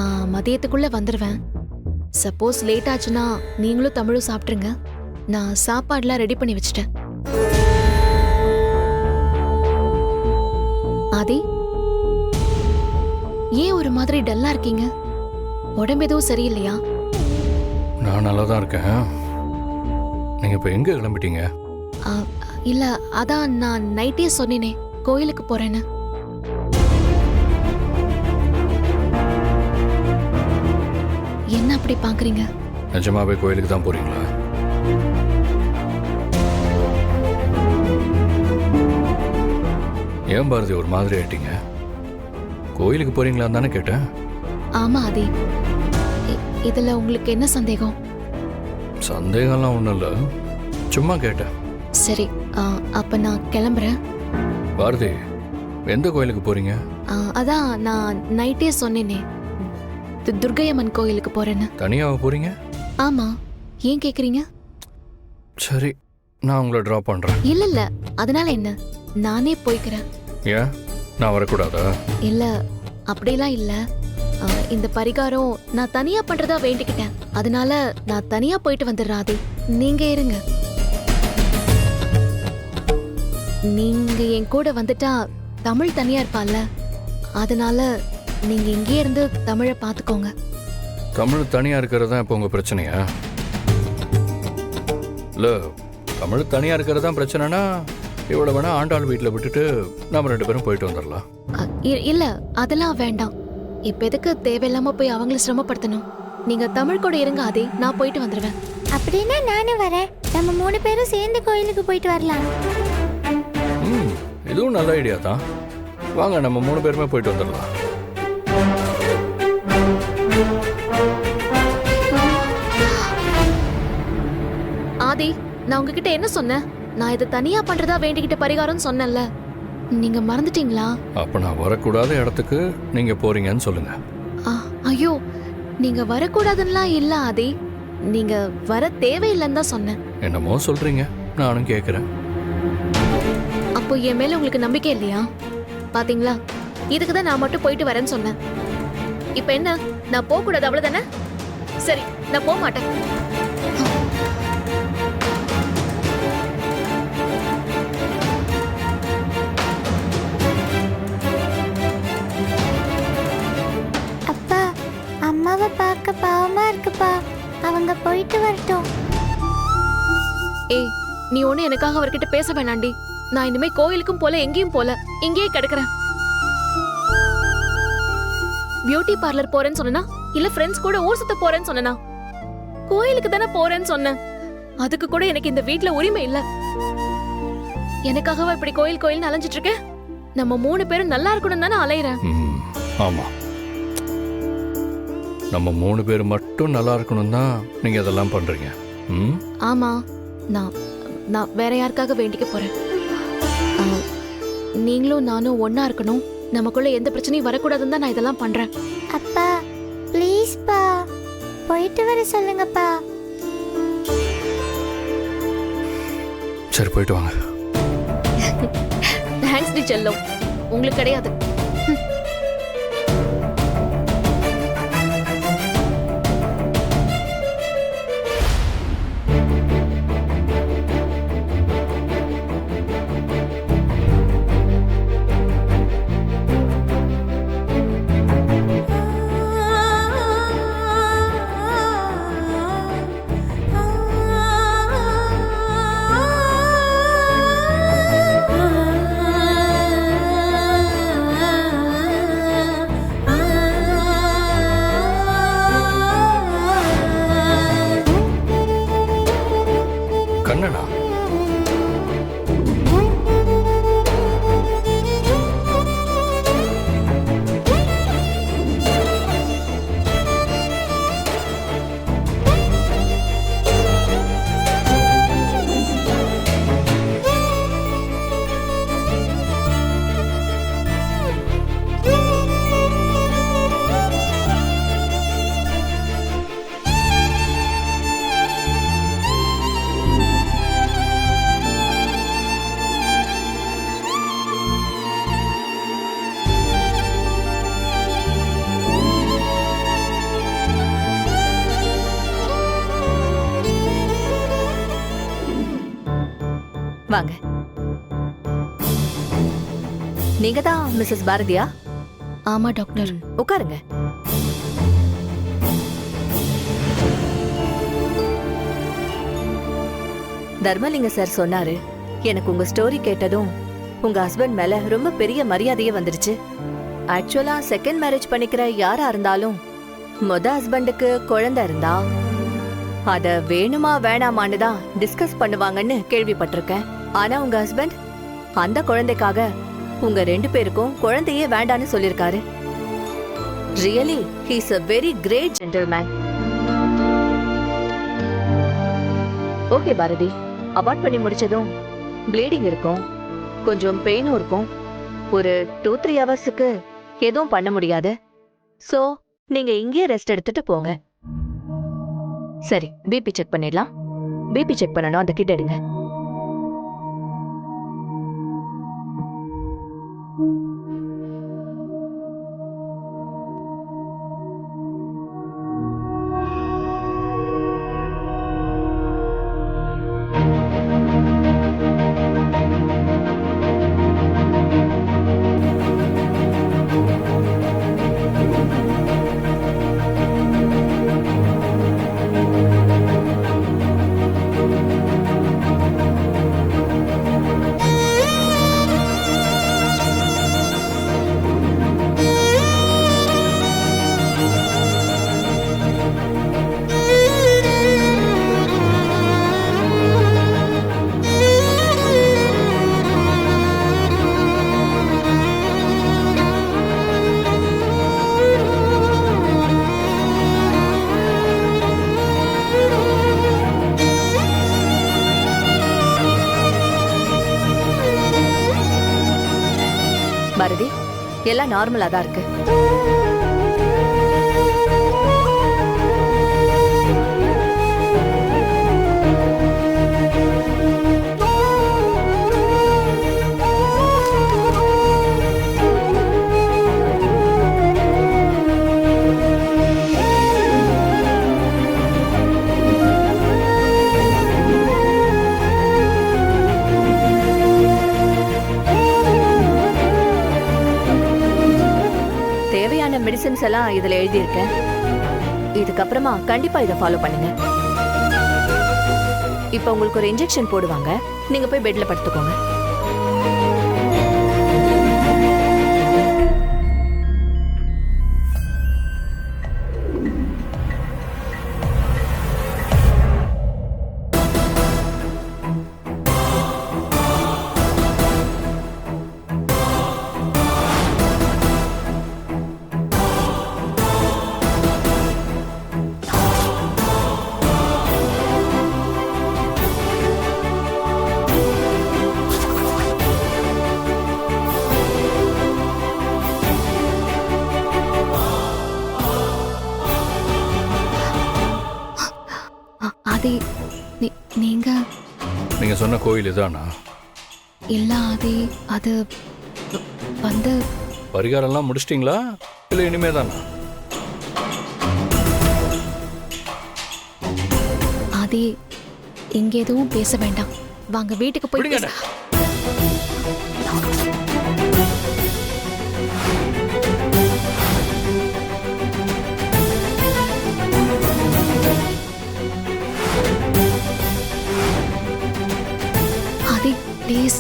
நான் மதியத்துக்குள்ள வந்துருவேன். Suppose late ஆச்சுன்னா நீங்களும் தமிழும் சாப்பிட்ருங்க. நான் சாப்பாடுலாம் ரெடி பண்ணி வச்சிட்டேன். ஆதி, ஏன் ஒரு மாதிரி டல்லா இருக்கீங்க? உடம்பு எதுவும் சரியில்லையா? நான் நல்லா தான் இருக்கேன். நீங்க இப்ப எங்க கிளம்பிட்டீங்க? இல்ல, அதான் நான் நைட்டே சொன்னேனே கோயிலுக்கு போறேன்னு. என்ன அப்படி பாக்குறீங்க? நிஜமாவே கோயிலுக்கு தான் போறீங்களா? ஏன் பாரதி ஒரு மாதிரி ஆயிட்டீங்க? கோயிலுக்கு போறீங்களான்னு தானே கேட்டேன். ஆமா ஆதி, இதுல உங்களுக்கு என்ன சந்தேகம்? சந்தேகம்லாம் ஒண்ணும் இல்ல, சும்மா கேட்டேன். சரி, அப்ப நான் கிளம்புறேன். பாரதி, எந்த கோயிலுக்கு போறீங்க? அதான் நான் நைட்டே சொன்னேனே, துர்க்கையம்மன் கோயிலுக்கு போறேன்னு. தனியாவா போறீங்க? ஆமா, ஏன் கேக்குறீங்க? சரி, நான் உங்களை டிராப் பண்றேன். இல்ல இல்ல, அதனால என்ன, நானே போய்க்கிறேன். ஏன், நான் வரக்கூடாதா? இல்ல, அப்படிலாம் இல்ல. இந்த பரிகாரம் நான் தனியா பண்றதா வேண்டிக்கிட்டேன். அதனால நான் தனியா போயிட்டு வந்துடுறேன். ஆதி, நீங்க இருங்க. நீங்க என் கூட வந்துட்டா தமிழ் தனியா இருப்பான்ல, அதனால நீங்க இங்கே இருந்து தமிழை பாத்துக்கோங்க. தமிழ் தனியா இருக்கிறது தான் இப்போ உங்க பிரச்சனையா? இல்ல, தமிழ் தனியா இருக்கிறது தான் பிரச்சனைனா இவ்வளவு வேணா ஆண்டாள் வீட்டில் விட்டுட்டு நம்ம 2 பேரும் போயிட்டு வந்துடலாம். இல்ல, அதெல்லாம் வேண்டாம். இப்ப எதுக்கு தேவையில்லாம போய் அவங்கள சிரமப்படுத்தணும்? நீங்க தமிழ் கூட இருங்க ஆதி, நான் போயிட்டு வந்துடுவேன். அப்படின்னா நானும் வரேன். நம்ம 3 பேரும் சேர்ந்து கோயிலுக்கு போயிட்டு வரலாம். இதுவும் நல்ல ஐடியா தான். வாங்க, நம்ம 3 பேருமே போயிட்டு வந்துடலாம். ஆதி, நான் உங்ககிட்ட என்ன சொன்னேன்? நான் இதை தனியா பண்றதா வேண்டிக்கிட்ட பரிகாரம் சொன்னேன்ல, நீங்க மறந்துட்டீங்களா? அப்ப நான் வரக்கூடாத இடத்துக்கு நீங்க போறீங்கன்னு சொல்லுங்க. ஐயோ, நீங்க வரக்கூடாதுன்னா இல்ல ஆதி, நீங்க வர தேவையில்லைன்னு தான் சொன்னேன். என்னமோ சொல்றீங்க, நானும் கேக்குறேன். அப்போ என் மேல உங்களுக்கு நம்பிக்கை இல்லையா? பாத்தீங்களா, இதுக்கு தான் நான் மட்டும் போயிட்டு வரேன்னு சொன்னேன். இப்ப என்ன, நான் போக கூடாது அவ்வளவுதானே? சரி, நான் போக மாட்டேன். அப்பா, அம்மாவை பார்க்க பாவமா இருக்குப்பா. அவங்க போயிட்டு வரட்டும். ஏய், நீ ஒண்ணு எனக்காக அவர்கிட்ட பேச வேணாண்டி. நான் இனிமே கோயிலுக்கும் போல எங்கேயும் போல, இங்கேயே கிடக்குறேன். பியூட்டி பார்லர் போறேன்னு சொன்னா, இல்ல ஃப்ரெண்ட்ஸ் கூட ஊர் சுத்த போறேன்னு சொன்னா? கோயிலுக்கு தானே போறேன்னு சொன்னேன். அதுக்கு கூட எனக்கு இந்த வீட்ல உரிமை இல்ல. எனக்காகவா இப்படி கோயில் கோயில்னு அலைஞ்சிட்டு இருக்கேன்? நம்ம 3 பேரும் நல்லா இருக்கணும் தானே அலையிறேன். ஆமா, நம்ம 3 பேர் மட்டும் நல்லா இருக்கணும் தான் நீங்க இதெல்லாம் பண்றீங்க. ஆமா, நான் வேற யாருக்காக வேண்டிக்க போறேன். நீங்களும் நானும் ஒன்னா இருக்கணும், நமக்குள்ள எந்த பிரச்சனையும் வரக்கூடாதுன்னு தான் நான் இதெல்லாம் பண்றேன். அப்பா, ப்ளீஸ்ப்பா, போயிட்டு வர சொல்லுங்கப்பா. சரி, போயிட்டு வாங்க. தேங்க்ஸ் டி செல்லம், உங்களுக்கு கிடையாது. வாங்க. நீங்க தான் மிஸ்ஸஸ் பாரதியா? ஆமா டாக்டர். உட்காருங்க. தர்மலிங்க சார் சொன்னாரு, எனக்கு உங்க ஸ்டோரி கேட்டதும் உங்க ஹஸ்பண்ட் மேல ரொம்ப பெரிய மரியாதையே வந்துருச்சு. ஆக்சுவலா செகண்ட் மேரேஜ் பண்ணிக்கிற யாரா இருந்தாலும் ஹஸ்பண்டுக்கு குழந்தை இருந்தா அத வேணுமா வேணாமான்னு தான் டிஸ்கஸ் பண்ணுவாங்கன்னு கேள்விப்பட்டிருக்கேன். ஆனா உங்க ஹஸ்பண்ட் அந்த குழந்தைக்காக உங்க 2 பேருக்கும் குழந்தையே வேண்டான்னு சொல்லிருக்காரு. Really he is a very great gentleman. Okay Bharathi, abort பண்ணி முடிச்சதும் ப்ளீடிங் இருக்கும், கொஞ்சம் பெயினும் இருக்கும். ஒரு 2-3 ஹவர்ஸுக்கு எதுவும் பண்ண முடியாது. சோ நீங்க இங்கேயே ரெஸ்ட் எடுத்துட்டு போங்க. சரி, பிபி செக் பண்ணிடலாம். பிபி செக் பண்ணணும், அந்த கிட் எடுங்க. பாரதி, எல்லாம் நார்மலா தான் இருக்கு. தேவையான மெடிசன்ஸ் எல்லாம் இதுல எழுதியிருக்கேன். இதுக்கப்புறமா கண்டிப்பா இதை ஃபாலோ பண்ணுங்க. இப்ப உங்களுக்கு ஒரு இன்ஜெக்ஷன் போடுவாங்க, நீங்க போய் பெட்ல படுத்துக்கோங்க. ஆதி, நீங்க நீங்க சொன்ன கோயில் இதானா? இல்ல ஆதி, அது வந்து பரிகாரம்லாம் முடிச்சிட்டீங்களா இல்ல இனிமே தானா? ஆதி, இங்க எதுவும் பேச வேண்டாம், வாங்க வீட்டுக்கு போய் விடுங்க. பேச- ஆதி ப்ளீஸ்.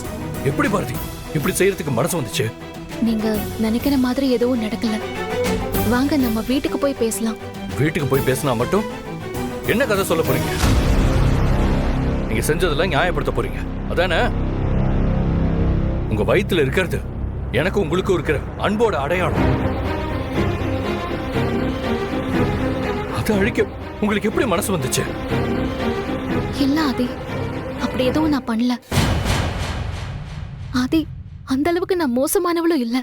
எப்படி பாரதி இப்படி செய்யறதுக்கு மனசு வந்துச்சு? நீங்க நினைக்கிற மாதிரி எதுவும் நடக்கல, வாங்க நம்ம வீட்டுக்கு போய் பேசலாம். வீட்டுக்கு போய் பேசினா மட்டும் என்ன கதை சொல்ல போறீங்க? நீங்க செஞ்சதெல்லாம் நியாயப்படுத்த போறீங்க அதானே? உங்க வயித்துல இருக்கிறது எனக்கு உங்களுக்கும் இருக்கிற அன்போட அடையாளம். அதை அழிக்க உங்களுக்கு எப்படி மனசு வந்துச்சு? இல்ல ஆதி, அப்படி எதுவும் நான் பண்ணல ஆதி. அந்த அளவுக்கு நான் மோசமானவளும் இல்ல.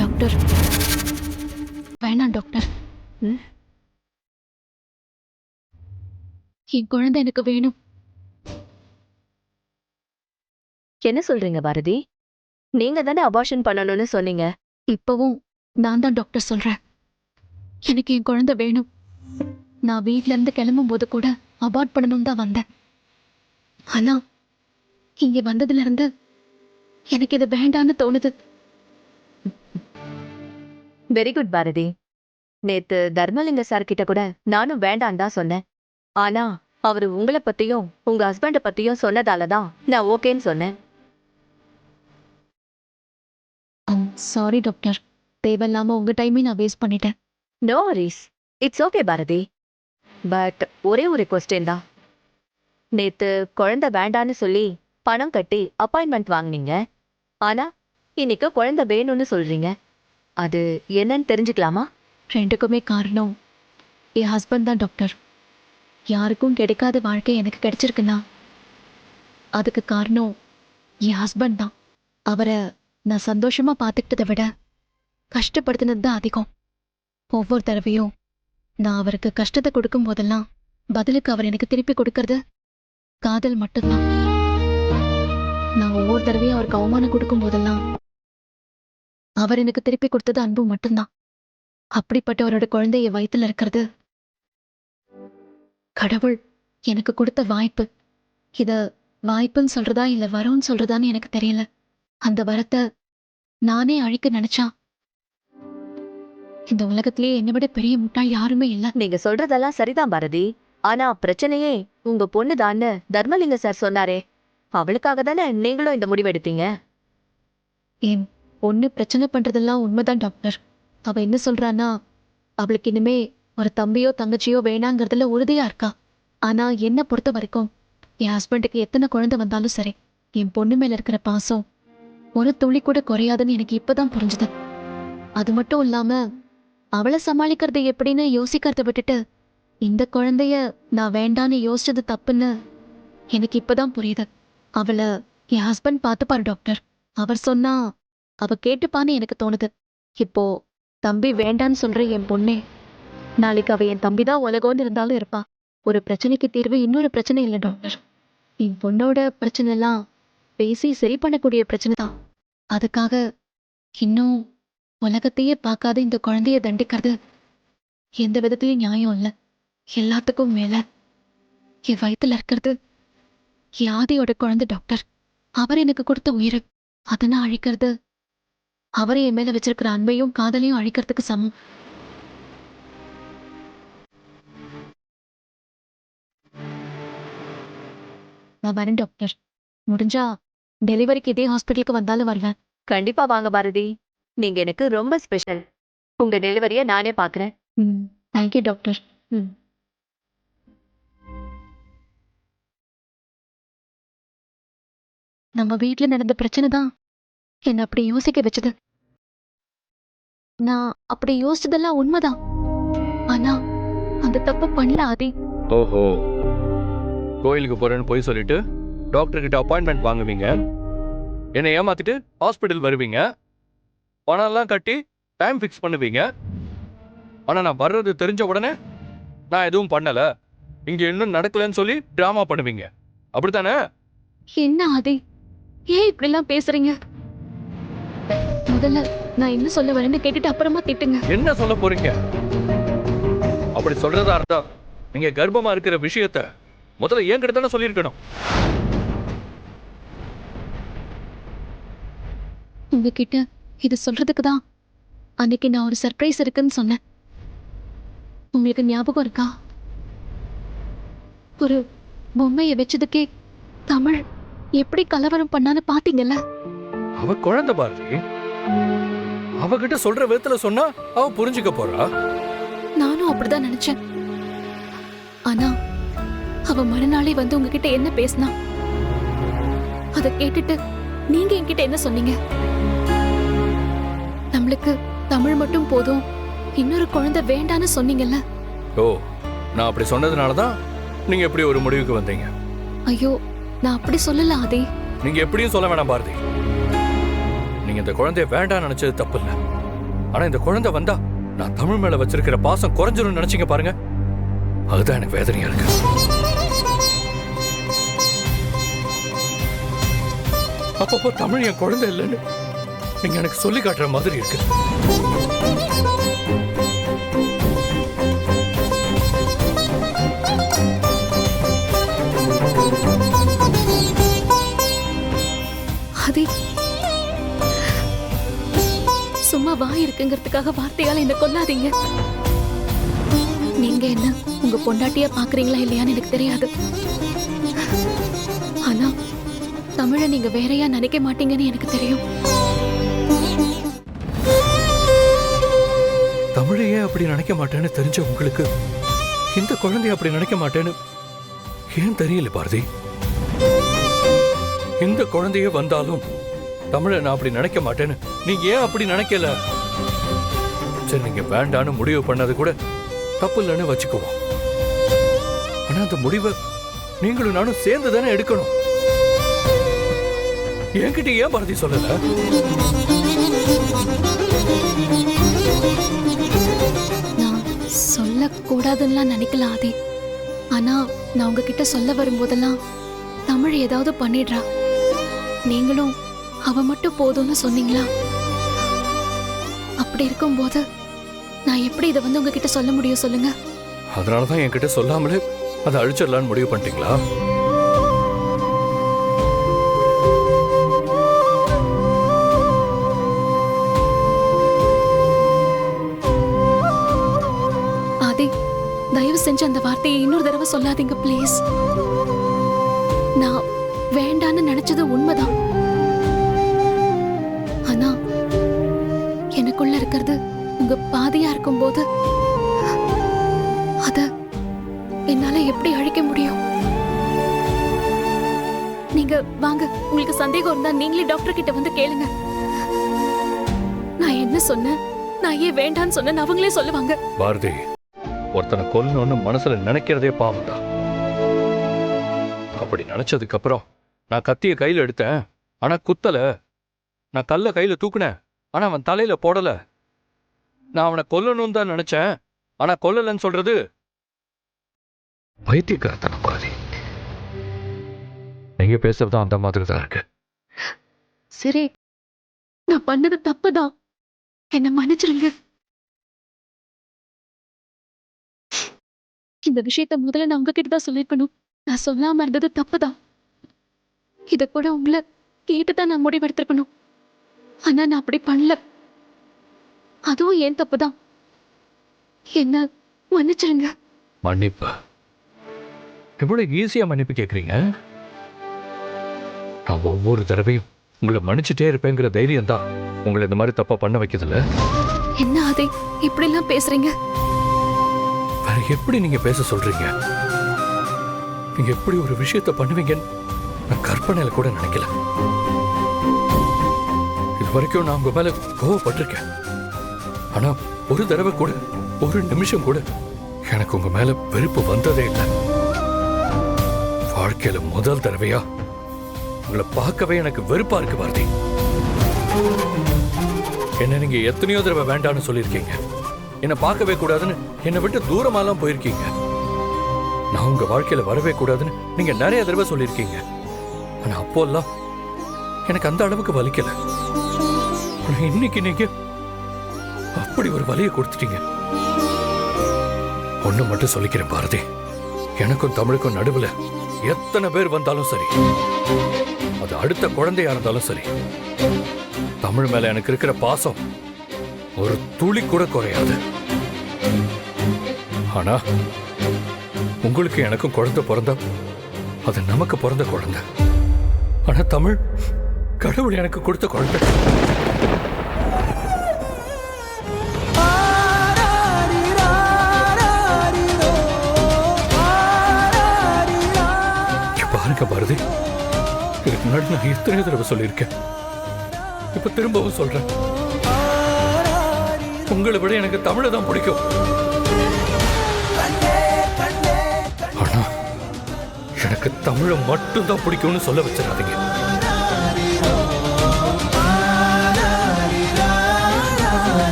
டாக்டர் வேணாம் டாக்டர். என் குழந்தை எனக்கு வேணும். என்ன சொல்றீங்க பாரதி? நீங்க தானே அபார்ஷன் பண்ணணும்னு சொன்னீங்க. இப்பவும் நான் தான் டாக்டர் சொல்றேன், எனக்கு என் குழந்தை வேணும். நான் வீட்ல இருந்து கிளம்பும் போது கூட அபார்ட் பண்ணணும் தான் வந்தேன். ஆனா இங்க வந்ததுல இருந்து எனக்கு இது வேண்டான்னு தோணுது. Very good Bharathi. நேத்து தர்மலிங்க சார் கிட்ட கூட நானும் வேண்டான்னு தான் சொன்னேன். ஆனா அவரு உங்களை பத்தியும் உங்க ஹஸ்பண்ட பத்தியும் சொன்னதால தான் நான் ஓகேன்னு சொன்னேன். சாரி டாக்டர், தேவையில்லாம உங்க டைமே நான் வேஸ்ட் பண்ணிட்டேன். No worries, it's okay Bharathi. But ஒரே ஒரு கொஸ்டின் தான். நேத்து குழந்தை வேண்டான்னு சொல்லி பணம் கட்டி அப்பாயின்மெண்ட் வாங்குனீங்க. ஆனா இன்னைக்கு குழந்தை வேணும்னு சொல்றீங்க. அது என்னன்னு தெரிஞ்சுக்கலாமா? ரெண்டுக்குமே காரணம் என் ஹஸ்பண்ட் தான் டாக்டர். யாருக்கும் கிடைக்காத வாழ்க்கை எனக்கு கிடைச்சிருக்குன்னா அதுக்கு காரணம் என் ஹஸ்பண்ட் தான். அவரை நான் சந்தோஷமா பார்த்துக்கிட்டதை விட கஷ்டப்படுத்தினது தான் அதிகம். ஒவ்வொரு தடவையும் நான் அவருக்கு கஷ்டத்தை கொடுக்கும் போதெல்லாம் பதிலுக்கு அவர் எனக்கு திருப்பி கொடுக்கறது காதல் மட்டும்தான். நான் ஒவ்வொரு தடவையும் அவருக்கு அவமானம் கொடுக்கும் போதெல்லாம் அவர் எனக்கு திருப்பி கொடுத்தது அன்பு மட்டும்தான். அப்படிப்பட்டவரோட குழந்தை என் வயித்துல இருக்கிறது கடவுள் எனக்கு கொடுத்த வாய்ப்பு. இத வாய்ப்புன்னு சொல்றதா இல்ல வரம்னு சொல்றதான்னு எனக்கு தெரியல. அந்த வரத்தை நானே அழிக்க நினைச்சா இந்த உலகத்திலேயே என்னை விட பெரிய முட்டாள் யாருமே இல்ல. நீங்க சொல்றதெல்லாம் சரிதான் பாரதி. ஆனா பிரச்சனையே உங்க பொண்ணுதான்னு தர்மலிங்க சார் சொன்னாரே. அவளுக்காக தானே நீங்களும் இந்த முடிவு எடுத்தீங்க. என் பொண்ணு பிரச்சனை பண்றதெல்லாம் உண்மைதான் டாக்டர். அவ என்ன சொல்றான்னா அவளுக்கு இனிமே ஒரு தம்பியோ தங்கச்சியோ வேணாங்கிறதுல உறுதியா இருக்கா. ஆனா என்ன பொறுத்த வரைக்கும் என் ஹஸ்பண்டுக்கு எத்தனை குழந்தை வந்தாலும் சரி, என் பொண்ணு மேல இருக்கிற பாசம் ஒரு துளி கூட குறையாதுன்னு எனக்கு இப்பதான் புரிஞ்சுது. அது மட்டும் இல்லாம அவளை சமாளிக்கிறது எப்படின்னு யோசிக்கிறத விட்டுட்டு இந்த குழந்தைய நான் வேண்டான்னு யோசிச்சது தப்புன்னு எனக்கு இப்பதான் புரியுது. அவளை என் ஹஸ்பண்ட் பார்த்துப்பாரு டாக்டர். அவர் சொன்னா அவ கேட்டுப்பான்னு எனக்கு தோணுது. இப்போ தம்பி வேண்டான்னு சொல்ற என் பொண்ணே நாளைக்கு அவ என் தம்பி தான் உலகம்னு இருந்தாலும் இருப்பா. ஒரு பிரச்சனைக்கு தீர்வு இன்னொரு பிரச்சனை இல்லை டாக்டர். என் பொண்ணோட பிரச்சனை எல்லாம் பேசி சரி பண்ணக்கூடிய பிரச்சனை தான். அதுக்காக இன்னும் உலகத்தையே பார்க்காத இந்த குழந்தைய தண்டிக்கிறது எந்த விதத்திலயும் நியாயம் இல்லை. எல்லாத்துக்கும் மேல என் வயித்துல இருக்கிறது என் ஆதியோட குழந்தை டாக்டர். அவர் எனக்கு கொடுத்த உயிர். அதெல்லாம் அழிக்கிறது அவரை என் மேல வச்சிருக்கிற அன்பையும் காதலையும் அழிக்கிறதுக்கு சமம். நான் வரேன் டாக்டர். முடிஞ்சா டெலிவரிக்கு இதே ஹாஸ்பிட்டலுக்கு வந்தாலும் வருவேன். கண்டிப்பா வாங்க பாரதி. நீங்க எனக்கு ரொம்ப ஸ்பெஷல். உங்க டெலிவரிய நானே பாக்குறேன். Thank you doctor. நம்ம வீட்ல நடந்த பிரச்சனை தான் என்னை அப்படி யோசிக்க வச்சது. நான் அப்படி யோசிச்சதெல்லாம் உண்மைதான். ஆனா அந்த தப்பு பண்ணல ஆதி. ஓஹோ, கோயிலுக்கு போறேன்னு போய் சொல்லிட்டு டாக்டர் கிட்ட அப்பாயின்மெண்ட் வாங்குவீங்க, என்னை ஏமாத்திட்டு ஹாஸ்பிட்டல் வருவீங்க, பணம்லாம் கட்டி டைம் ஃபிக்ஸ் பண்ணுவீங்க. ஆனா நான் வர்றது தெரிஞ்ச உடனே நான் எதுவும் பண்ணல, இங்க இன்னும் நடக்கலன்னு சொல்லி டிராமா பண்ணுவீங்க, அப்படித்தானே? என்ன ஆதி, ஏன் இப்படிலாம் பேசுறீங்க? முதல்ல நான் என்ன சொல்ல வரேன்னு கேட்டுட்டு அப்புறமா திட்டுங்க. என்ன சொல்ல போறீங்க? அப்படி சொல்றதா இருந்தா நீங்க கர்ப்பமா இருக்கிற விஷயத்த முதல்ல என்கிட்ட தானே சொல்லியிருக்கணும். உங்ககிட்ட இது சொல்றதுக்கு தான் அன்னைக்கு நான் ஒரு சர்ப்ரைஸ் இருக்குன்னு சொன்னேன். உங்களுக்கு ஞாபகம் இருக்கா? ஒரு பொம்மையை வச்சதுக்கே தமிழ் எப்படி கலவரம் பண்ணான்னு பாத்தீங்கல்ல? அவ குழந்தை பாரதி, அவகிட்ட சொல்ற விதத்துல சொன்னா அவ புரிஞ்சுக்க போறா. நானும் அப்படிதான் நினைச்சேன். ஆனா அவ மறுநாளே வந்து உங்ககிட்ட என்ன பேசினா அத கேட்டுட்டு நீங்க என்கிட்ட என்ன சொன்னீங்க? நம்மளுக்கு தமிழ் மட்டும் போதும், இன்னொரு குழந்தை வேண்டான்னு சொன்னீங்கல்ல? ஓ, நான் அப்படி சொன்னதுனாலதான் நீங்க எப்படி ஒரு முடிவுக்கு வந்தீங்க? ஐயோ, நான் அப்படி சொல்லல ஆதி. நீங்க எப்படியும் சொல்ல வேணாம் பாரதி. நீங்க இந்த குழந்தைய வேண்டாம் நினைச்சது தப்பு இல்ல. ஆனா இந்த குழந்தை வந்தா நான் தமிழ் மேல வச்சிருக்கிற பாசம் குறைஞ்சிரும் நினைச்சீங்க பாருங்க, அதுதான் எனக்கு வேதனையா இருக்கு. அப்பப்போ தமிழ் என் குழந்தை இல்லைன்னு நீங்க எனக்கு சொல்லி காட்டுற மாதிரி இருக்கு. ஆதி, சும்மா வாய் இருக்குங்கிறதுக்காக வார்த்தையால என்ன கொல்லாதீங்க. நீங்க என்ன உங்க பொண்டாட்டியா பாக்குறீங்களா இல்லையான்னு எனக்கு தெரியாது. ஆனா தமிழை நீங்க வேறையா நினைக்க மாட்டீங்கன்னு எனக்கு தெரியும். தமிழையே அப்படி நினைக்க மாட்டேன்னு தெரிஞ்ச உங்களுக்கு இந்த குழந்தைய அப்படி நினைக்க மாட்டேன்னு ஏன் தெரியல பாரதி? இந்த குழந்தைய வந்தாலும் தமிழை நான் அப்படி நினைக்க மாட்டேன்னு நீங்க ஏன் அப்படி நினைக்கல? சரி, நீங்க வேண்டான்னு முடிவு பண்ணது கூட தப்பு இல்லைன்னு வச்சுக்குவோம். ஆனா அந்த முடிவை நீங்களும் நானும் சேர்ந்து தானே எடுக்கணும். என்கிட்ட ஏன் பாரதி சொல்லல? நான் சொல்லக்கூடாதுன்னு நினைக்கல ஆதி. ஆனா நான் உங்ககிட்ட சொல்ல வரும்போதெல்லாம் தமிழ் ஏதாவது பண்ணிடுறா. நீங்களும் அவ மட்டும் போதும்னு சொன்னீங்களா? அப்படி இருக்கும்போது நான் எப்படி இதை வந்து உங்ககிட்ட சொல்ல முடியும் சொல்லுங்க? அதனாலதான் என்கிட்ட சொல்லாமலே அதை அழிச்சிடலான்னு முடிவு பண்ணிட்டீங்களா? ஆதி, தயவு செஞ்சு அந்த வார்த்தையை இன்னொரு தடவை சொல்லாதீங்க ப்ளீஸ். நான் வேண்டான்னு நினைச்சது உண்மைதான். ஆனா எனக்குள்ள இருக்கிறது உங்க பாதியா இருக்கும்போது அத என்னால எப்படி அழிக்க முடியும்? நீங்க வாங்க, உங்களுக்கு சந்தேகம் இருந்தா நீங்களே டாக்டர் கிட்ட வந்து கேளுங்க. நான் என்ன சொன்னேன், நான் ஏன் வேண்டான்னு சொன்னேன் அவங்களே சொல்லுவாங்க. பாரதி, ஒருத்தனை கொல்லணும்னு மனசுல நினைக்கிறதே பாவம் தான். அப்படி நினைச்சதுக்கு அப்புறம் நான் கத்திய கையில எடுத்தேன், ஆனா குத்தல. நான் கல்ல கையில தூக்குனேன், ஆனா அவன் தலையில போடல. நான் அவனை கொல்லணும்னு தான் நினைச்சேன், ஆனா கொல்லலன்னு சொல்றது பைத்தியக்காரத்தனம் பாரதி. நீங்க பேசுறதும் அந்த மாதிரி தான் இருக்கு. சரி, நான் பண்ணது தப்புதான், என்ன மன்னிச்சிருங்க. இந்த விஷயத்த முதல்ல நான் உங்ககிட்ட தான் சொல்லிருக்கணும். நான் சொல்லாம இருந்தது தப்புதான். இத கூட உங்களை கேட்டுதான் நான் முடிவெடுத்திருக்கணும். ஆனா நான் அப்படி பண்ணல. அதுவும் ஏன் தப்புதான். என்ன மன்னிச்சிருங்க. மன்னிப்பு? எவ்வளவு ஈஸியா மன்னிப்பு கேக்குறீங்க? நான் ஒவ்வொரு தடவையும் உங்களை மன்னிச்சுட்டே இருப்பேங்கிற தைரியம் தான் உங்களை இந்த மாதிரி தப்பா பண்ண வைக்கிறதுல. என்ன அதை இப்படி எல்லாம் பேசுறீங்க? வேற எப்படி நீங்க பேச சொல்றீங்க? நீங்க எப்படி ஒரு விஷயத்த பண்ணுவீங்கன்னு நான் கற்பனையில கூட நினைக்கல. இது வரைக்கும் நான் உங்க மேல கோவப்பட்டிருக்கேன், ஆனா ஒரு தடவை கூட, ஒரு நிமிஷம் கூட எனக்கு உங்க மேல வெறுப்பு வந்ததே இல்லை. வாழ்க்கையில முதல் தடவையா உங்களை பார்க்கவே எனக்கு வெறுப்பா இருக்கு பாரதி. என்ன நீங்க எத்தனையோ தடவை வேண்டான்னு சொல்லியிருக்கீங்க, என்னை பார்க்கவே கூடாதுன்னு என்னை விட்டு தூரமாலாம் போயிருக்கீங்க. நான் உங்க வாழ்க்கையில வரவே கூடாதுன்னு நீங்க நிறைய தடவை சொல்லியிருக்கீங்க. ஆனா அப்போல்லாம் எனக்கு அந்த அளவுக்கு வலிக்கல. ஆனா இன்னைக்கு நீங்க அப்படி ஒரு வலியை கொடுத்துட்டீங்க. ஒண்ணு மட்டும் சொல்லிக்கிறேன் பாரதி, எனக்கும் தமிழுக்கும் நடுவுல எத்தனை பேர் வந்தாலும் சரி, அது அடுத்த குழந்தையா இருந்தாலும் சரி, தமிழ் மேல எனக்கு இருக்கிற பாசம் ஒரு துளி கூட குறையாது. ஆனா உங்களுக்கு எனக்கும் குழந்தை பிறந்தா அது நமக்கு பிறந்த குழந்தை. ஆனா தமிழ் கடவுள் எனக்கு கொடுத்த குழந்தை. பாருங்க பாரதி, இதுக்கு முன்னாடி நான் எத்தனை தடவை சொல்லியிருக்கேன், இப்ப திரும்பவும் சொல்றேன், உங்களை விட எனக்கு தமிழை தான் பிடிக்கும். ஆனா எனக்கு தமிழை மட்டும்தான் பிடிக்கும்னு சொல்ல வச்சிடாதீங்க.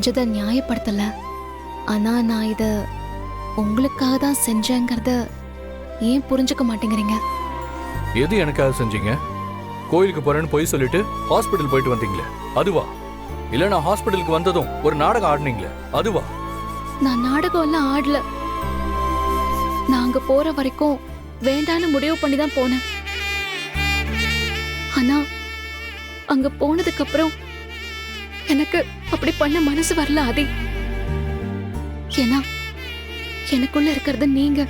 செஞ்சதை நியாயப்படுத்தல. ஆனா நான் இத உங்களுக்காக தான் செஞ்சேங்கிறத ஏன் புரிஞ்சுக்க மாட்டேங்கிறீங்க? எது எனக்காக செஞ்சீங்க? கோயிலுக்கு போறேன்னு போய் சொல்லிட்டு ஹாஸ்பிட்டல் போயிட்டு வந்தீங்களே அதுவா? இல்ல நான் ஹாஸ்பிட்டலுக்கு வந்ததும் ஒரு நாடகம் ஆடினீங்களே அதுவா? நான் நாடகம் எல்லாம் ஆடல. நான் அங்க போற வரைக்கும் வேண்டான்னு முடிவு பண்ணி தான் போனேன். ஆனா அங்க போனதுக்கு அப்புறம் எனக்கு அப்படி பண்ண மனசு வரல ஆதி. ஏன்னா எனக்குள்ள இருக்கிறது நீங்க.